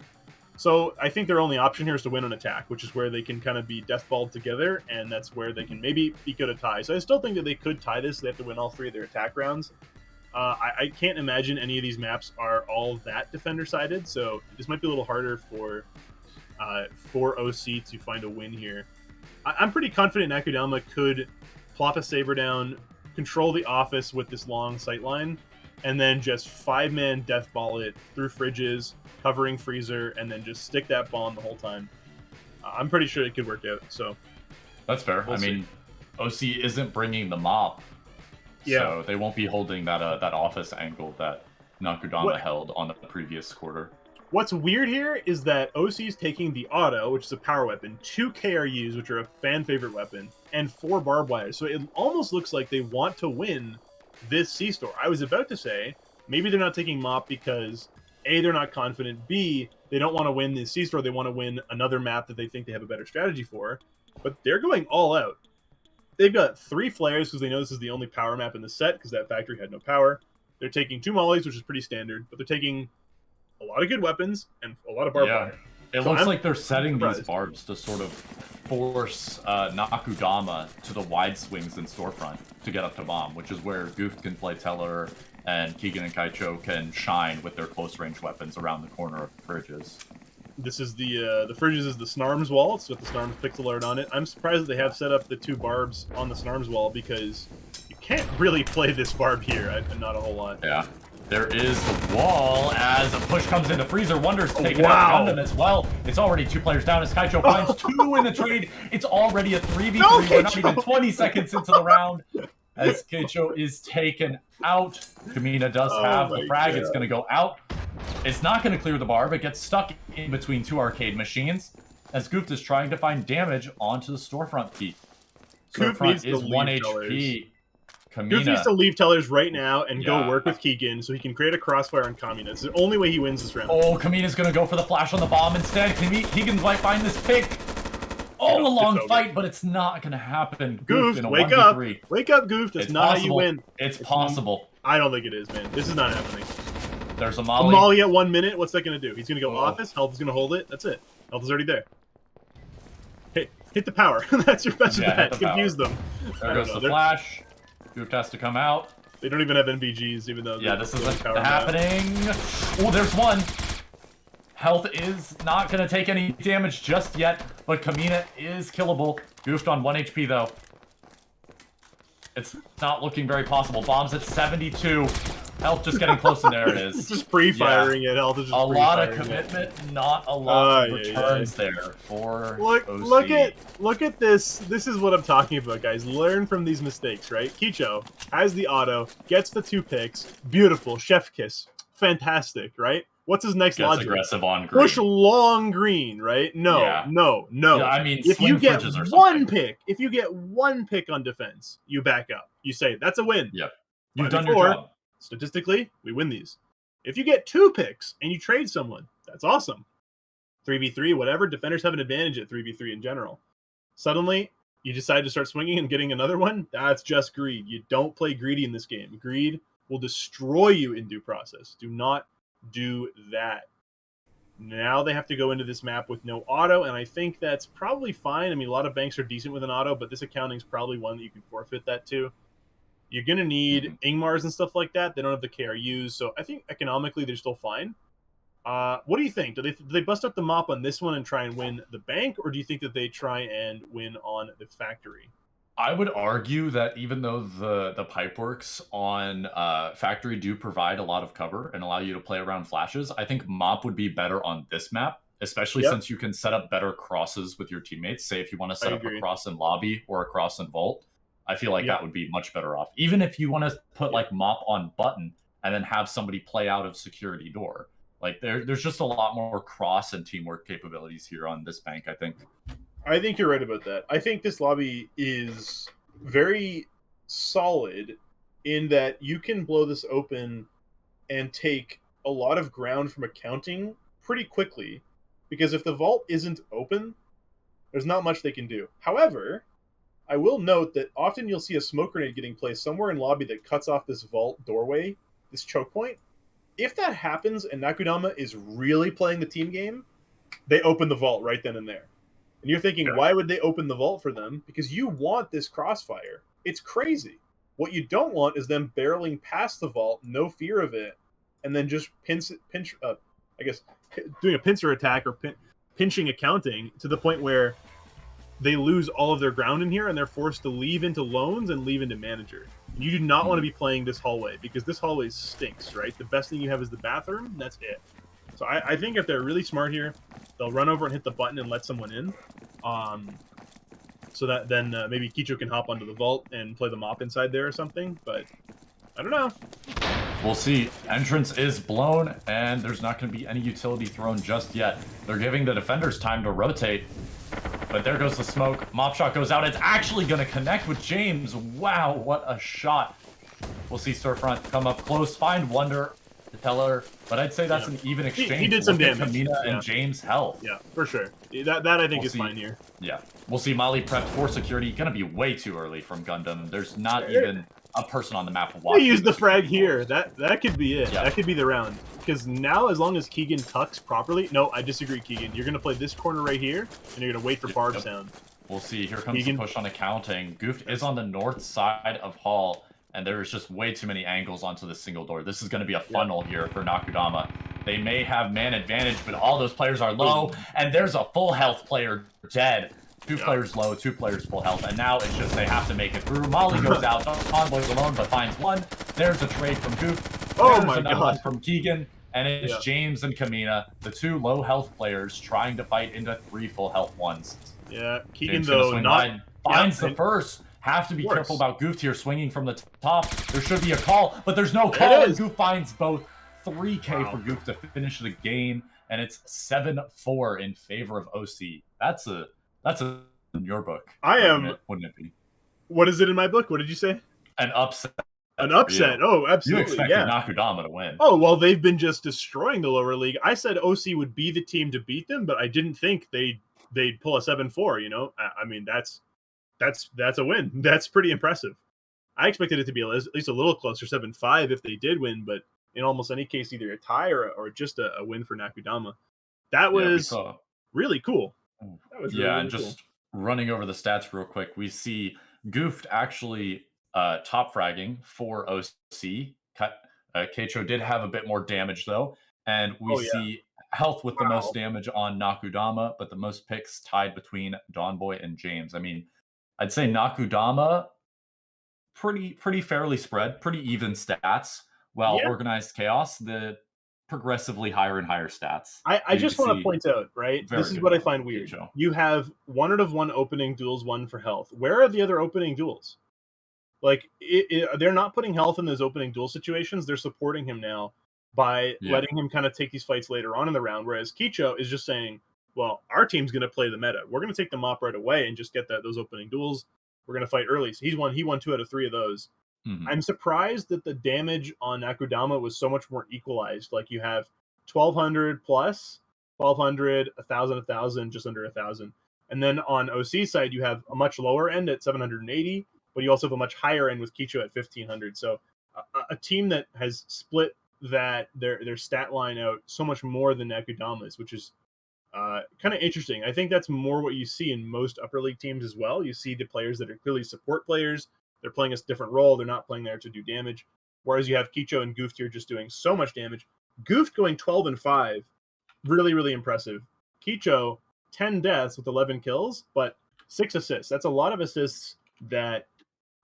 B: So I think their only option here is to win on attack, which is where they can kind of be deathballed together, and that's where they can maybe be good at tie. So I still think that they could tie this. They have to win all 3 of their attack rounds. I can't imagine any of these maps are all that defender-sided, so this might be a little harder for OC to find a win here. I'm pretty confident Nakudama could plop a Saber down, control the office with this long sightline, and then just 5-man death ball it through fridges, covering freezer, and then just stick that bomb the whole time. I'm pretty sure it could work out. So
A: that's fair. I mean, OC isn't bringing the mop, so they won't be holding that that office angle that Nakudama held on the previous quarter.
B: What's weird here is that OC is taking the auto, which is a power weapon, 2 KRUs, which are a fan favorite weapon, and 4 barbed wires. So it almost looks like they want to win this C-store. I was about to say, maybe they're not taking Mop because A, they're not confident, B, they don't want to win this C-store, they want to win another map that they think they have a better strategy for, but they're going all out. They've got 3 flares because they know this is the only power map in the set because that factory had no power. They're taking 2 mollies, which is pretty standard, but they're taking a lot of good weapons and a lot of barbed wire.
A: It looks like they're setting these barbs to sort of force Nakudama to the wide swings in Storefront to get up to bomb, which is where Goof can play Teller and Keegan and Kaicho can shine with their close-range weapons around the corner of the fridges.
B: This is the fridges is the Snarms wall. It's got the Snarms pixel art on it. I'm surprised that they have set up the 2 barbs on the Snarms wall because you can't really play this barb here. Not a whole lot.
A: Yeah. There is the wall as a push comes into Freezer. Wonder's taking
B: wow.
A: out Gundam as well. It's already 2 players down as Kaicho finds 2 in the trade. It's already a 3v3.
B: No,
A: We're not even 20 seconds into the round as Kaicho is taken out. Kamina does have the frag.
B: God.
A: It's going to go out. It's not going to clear the barb. It gets stuck in between 2 arcade machines as Goof is trying to find damage onto the storefront peak. Storefront is 1 HP. Kamina.
B: Goof needs to leave Tellers right now and go work with Keegan so he can create a crossfire on Kamina. It's the only way he wins this round.
A: Oh, Kamina's going to go for the flash on the bomb instead. Keegan might find this pick. Oh, a long fight, but it's not going to happen.
B: Goof,
A: in a
B: wake
A: 1v3.
B: up. Wake up, Goof. That's not how you win.
A: It's possible.
B: I don't think it is, man. This is not happening.
A: There's a
B: A
A: Molly.
B: Molly at 1 minute. What's that going to do? He's going to go office. Health is going to hold it. That's it. Health is already there. Hit the power. That's your best bet. Confuse them.
A: There goes the flash. Goof has to come out.
B: They don't even have NVGs, even though
A: this isn't happening. Oh, there's one. Health is not going to take any damage just yet, but Kamina is killable. Goofed on 1 HP, though. It's not looking very possible. Bombs at 72. Health just getting close, and there it is.
B: It's just pre-firing it. Health is just
A: a lot of commitment, not a lot of returns there for
B: look at this. This is what I'm talking about, guys. Learn from these mistakes, right? Kicho has the auto, gets the 2 picks. Beautiful. Chef kiss. Fantastic, right? What's his next logic?
A: Aggressive on green.
B: Push long green, right? No.
A: Yeah, I mean,
B: if you get if you get 1 pick on defense, you back up. You say that's a win.
A: Yep. You've done your job.
B: Statistically, we win these. If you get 2 picks and you trade someone, that's awesome. 3v3, whatever. Defenders have an advantage at 3v3 in general. Suddenly, you decide to start swinging and getting another one. That's just greed. You don't play greedy in this game. Greed will destroy you in due process. Do not do that. Now they have to go into this map with no auto, and I think that's probably fine. I mean, a lot of banks are decent with an auto, but this accounting is probably one that you can forfeit that to. You're going to need Ingmars and stuff like that. They don't have the KRUs, so I think economically they're still fine. What do you think? Do they bust up the mop on this one and try and win the bank, or do you think that they try and win on the factory?
A: I would argue that even though the pipeworks on factory do provide a lot of cover and allow you to play around flashes, I think mop would be better on this map, especially since you can set up better crosses with your teammates. Say if you want to set up a cross in lobby or a cross in vault, I feel like that would be much better off. Even if you want to put like mop on button and then have somebody play out of security door. Like there's just a lot more cross and teamwork capabilities here on this bank, I think.
B: I think you're right about that. I think this lobby is very solid in that you can blow this open and take a lot of ground from accounting pretty quickly, because if the vault isn't open, there's not much they can do. However, I will note that often you'll see a smoke grenade getting placed somewhere in lobby that cuts off this vault doorway, this choke point. If that happens and Nakudama is really playing the team game, they open the vault right then and there. And you're thinking, why would they open the vault for them? Because you want this crossfire. It's crazy. What you don't want is them barreling past the vault, no fear of it, and then just doing a pincer attack or pinching accounting to the point where they lose all of their ground in here and they're forced to leave into loans and leave into manager. You do not want to be playing this hallway because this hallway stinks, right? The best thing you have is the bathroom, and that's it. So I think if they're really smart here, they'll run over and hit the button and let someone in. So that then maybe Kicho can hop onto the vault and play the mop inside there or something, but I don't know.
A: We'll see. Entrance is blown, and there's not going to be any utility thrown just yet. They're giving the defenders time to rotate, but there goes the smoke. Mop shot goes out. It's actually going to connect with James. Wow, what a shot. We'll see Storefront come up close, find Wonder, the teller, but I'd say that's an even exchange.
B: He did some damage.
A: Kamina and James' health.
B: Yeah, for sure. That I think is fine here.
A: Yeah. We'll see Molly prepped for security. Going to be way too early from Gundam. There's not even a person on the map watching.
B: They use the frag here. That could be it.
A: Yeah.
B: That could be the round. Because now, as long as Keegan tucks properly... No, I disagree, Keegan. You're going to play this corner right here, and you're going to wait for barb sound.
A: We'll see. Here comes the push on accounting. Goof is on the north side of Hall, and there's just way too many angles onto the single door. This is going to be a
B: Yeah.
A: funnel here for Nakudama. They may have man advantage, but all those players are low,
B: Oh.
A: and there's a full health player dead. Two
B: Yeah.
A: players low, two players full health, and now it's just they have to make it through. Molly goes out, Convoy's alone, but finds one. There's a trade from Goof.
B: Oh
A: There's
B: my
A: another
B: god.
A: one from Keegan, and it's
B: Yeah.
A: James and Kamina, the two low health players trying to fight into three full health ones.
B: Yeah. Keegan
A: James gonna
B: though
A: swing
B: not.
A: wide,
B: Yep.
A: finds the first. Have to be careful
B: Works.
A: about Goof here, swinging from the top. There should be a call, but there's no
B: There
A: call,
B: it
A: and
B: is.
A: Goof finds both. 3K
B: Wow.
A: for Goof to finish the game, and it's 7-4 in favor of OC. That's a in your book.
B: I am.
A: Wouldn't it be
B: What is it in my book? What did you say?
A: an upset?
B: An
A: For you.
B: upset. Oh,
A: You
B: absolutely.
A: expected
B: Yeah.
A: Nakudama to win.
B: Oh, well, they've been just destroying the lower league. I said OC would be the team to beat them, but I didn't think they'd pull a 7-4, you know? I mean, that's a win. That's pretty impressive. I expected it to be at least a little closer, 7-5 if they did win, but in almost any case, either a tie or just a win for Nakudama. That
A: Yeah, we
B: was
A: saw.
B: really cool. That was really,
A: Yeah,
B: really
A: and
B: cool.
A: just running over the stats real quick, we see Goofed actually top fragging for OC. Keicho did have a bit more damage though, and we
B: Oh, yeah.
A: see Health with the
B: Wow.
A: most damage on Nakudama, but the most picks tied between Donboy and James. I mean, I'd say Nakudama pretty fairly spread, pretty even stats, while
B: Yeah.
A: Organized Chaos the progressively higher and higher stats.
B: I
A: You
B: just want to
A: see
B: point out, right? This
A: very
B: is
A: good
B: what I
A: health
B: find
A: from
B: weird.
A: Keicho.
B: You have one out of one opening duels, one for health. Where are the other opening duels? Like, they're not putting health in those opening duel situations. They're supporting him now by
A: Yeah.
B: letting him kind of take these fights later on in the round. Whereas Kicho is just saying, well, our team's going to play the meta. We're going to take them off right away and just get those opening duels. We're going to fight early. So he won 2 out of 3 of those.
A: Mhm.
B: I'm surprised that the damage on Nakudama was so much more equalized. Like you have 1200 plus, 1200, 1000, 1000, just under 1000. And then on OC side, you have a much lower end at 780, but you also have a much higher end with Kicho at 1500. So a team that has split their stat line out so much more than Nakudama's, which is kind of interesting. I think that's more what you see in most upper league teams as well. You see the players that are clearly support players. They're playing a different role. They're not playing there to do damage. Whereas you have Kicho and Goof here just doing so much damage. Goof going 12-5, really, really impressive. Kicho, 10 deaths with 11 kills, but 6 assists. That's a lot of assists that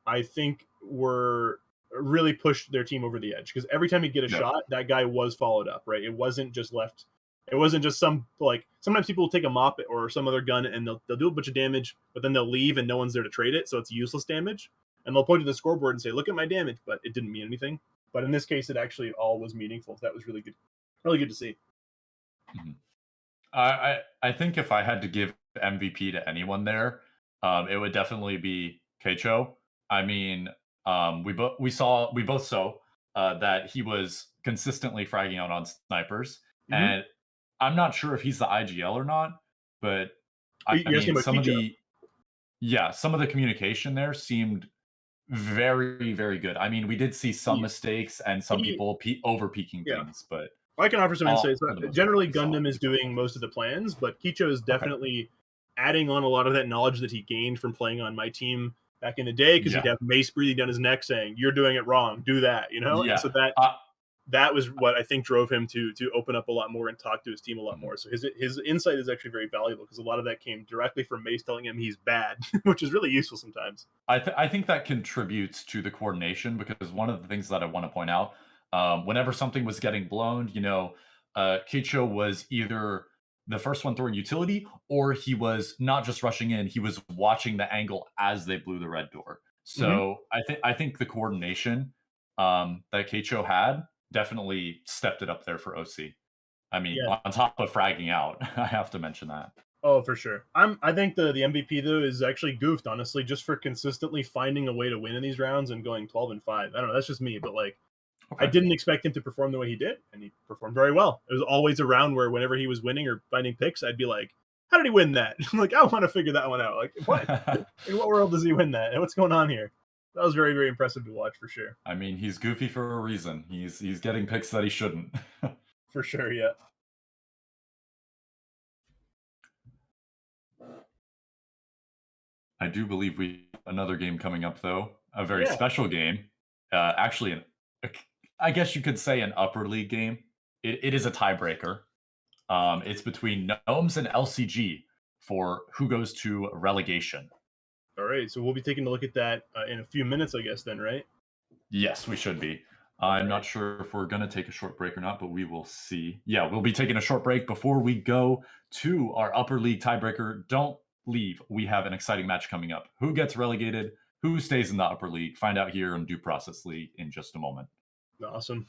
B: I think were really pushed their team over the edge because every time you get a
A: Yeah.
B: shot, that guy was followed up, right? It wasn't just left. It wasn't just some like sometimes people will take a mop or some other gun and they'll do a bunch of damage, but then they'll leave and no one's there to trade it, so it's useless damage. And they'll point to the scoreboard and say, "Look at my damage," but it didn't mean anything. But in this case, it actually all was meaningful. That was really good to see.
A: Mhm. I think if I had to give MVP to anyone there, it would definitely be Keicho. I mean, we both saw that he was consistently fragging out on snipers,
B: Mm-hmm.
A: and I'm not sure if he's the IGL or not, but I
B: You're asking
A: mean,
B: about Kicho?
A: some of the communication there seemed very, very good. I mean, we did see some
B: He,
A: mistakes and some
B: he
A: people over peaking
B: yeah.
A: things, but
B: I can offer some insights.
A: for the most part,
B: Generally,
A: we saw
B: Gundam is
A: pretty
B: doing most of the plans, but Kicho is
A: okay.
B: definitely adding on a lot of that knowledge that he gained from playing on my team back in the day. Because he'd
A: Yeah,
B: have Mace breathing down his neck saying, "You're doing it wrong. Do that," you know. And
A: yeah.
B: so that was what I think drove him to open up a lot more and talk to his team a lot
A: Mhm.
B: more. So his insight is actually very valuable because a lot of that came directly from Mace telling him he's bad, which is really useful sometimes.
A: I think that contributes to the coordination because one of the things that I want to point out, whenever something was getting blown, Kicho was either the first one throwing utility or he was not just rushing in, he was watching the angle as they blew the red door.
B: Mm-hmm.
A: So I think the coordination that Kicho had definitely stepped it up there for OC. I mean,
B: Yeah.
A: on top of fragging out, I have to mention that.
B: Oh, for sure. I think the MVP though is actually goofed, honestly, just for consistently finding a way to win in these rounds and going 12-5. I don't know, that's just me, but like I
A: Okay.
B: didn't expect him to perform the way he did, and he performed very well. It was always a round where whenever he was winning or finding picks, I'd be like, "How did he win that?" Like, I want to figure that one out. Like, what? In what world does he win that? And what's going on here? That was very, very impressive to watch for sure.
A: I mean, he's goofy for a reason. He's getting picks that he shouldn't.
B: For sure, yeah.
A: I do believe we have another game coming up though, a very
B: Yeah.
A: special game. actually, I guess you could say an upper league game. It is a tiebreaker. It's between Gnomes and LCG for who goes to relegation.
B: All right, so we'll be taking a look at that in a few minutes, I guess. Then, right?
A: Yes, we should be.
B: All
A: I'm
B: right.
A: not sure if we're going to take a short break or not, but we will see. Yeah, we'll be taking a short break before we go to our upper league tiebreaker. Don't leave. We have an exciting match coming up. Who gets relegated? Who stays in the upper league? Find out here in Due Process League in just a moment.
B: Awesome.